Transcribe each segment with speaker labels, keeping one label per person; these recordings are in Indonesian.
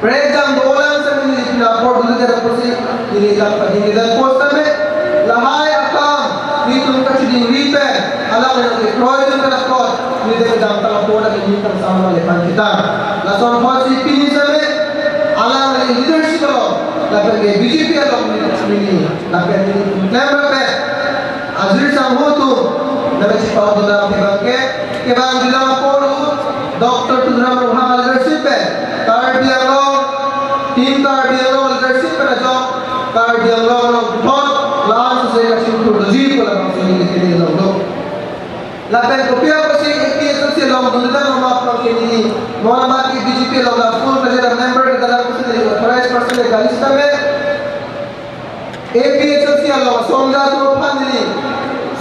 Speaker 1: Prejam dolan sa mga pinaport dito sa posi dinilang posta me lahay akam dito ka chiding ripen alam na ng proyekto na spot dito dam tala poda dito sama lepan kita lason posi pinisa me alam na leadership lo lapag BJP alam ni lapag ni member pe azri sang hotu na si paudo na ke bang dilang poro Dr. Tudram Muhammad leadership pe card dialo team card dialo leadership pe jo card dialo no thot last se action to ji ko la se ni ke lo do la pen ko pia ko se ke se lo dunda no ma pro ke ni mona ma ki BJP lo la full major member ke dalam ko se authorized person ke lista me APHC lo somja to family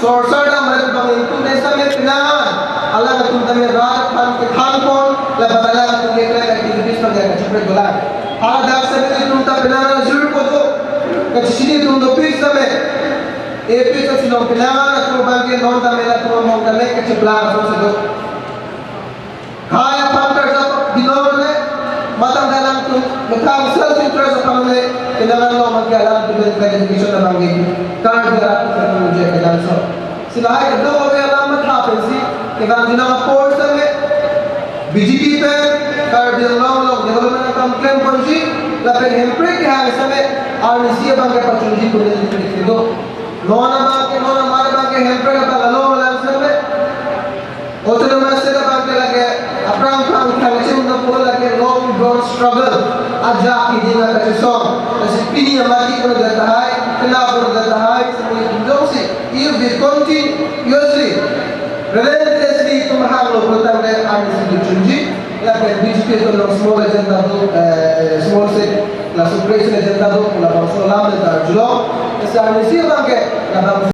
Speaker 1: source da mer bang itu desa me pinangan ala ka tum tame raat pan ke khan kon la badala tu ke kare activities par jaga chapre bola ala dak se me tum ta pinangan jur ko do ka chini tum do pis tame APHC lo pinangan tu bang ke non tame la tu mon tame ke chapla so se do khaya pan kar sa dinor le matang dalam tu makam self interest pamle pinangan lo magyala tu be education na bangi kar dia tu mujhe ke dan so सिलाय दो हो गया alamat hapensi keban dinang port same BJP pe kar dilong lo development kam claim konji la pe hempre ke ha same RC bange pachunji ko ni do nona mar bange hempre ka lo la same autonomous se bange lage apram khaleche unna pura lage long drawn struggle aja ki dina ka song asi pini amati ko data hai kala ko data hai samui dosi if we continuously relentlessly tumhang lo protam ke RC chunji la pe BJP ko lo small agenda do small se la suppression agenda do la so lam de tarjulo esa RC bange la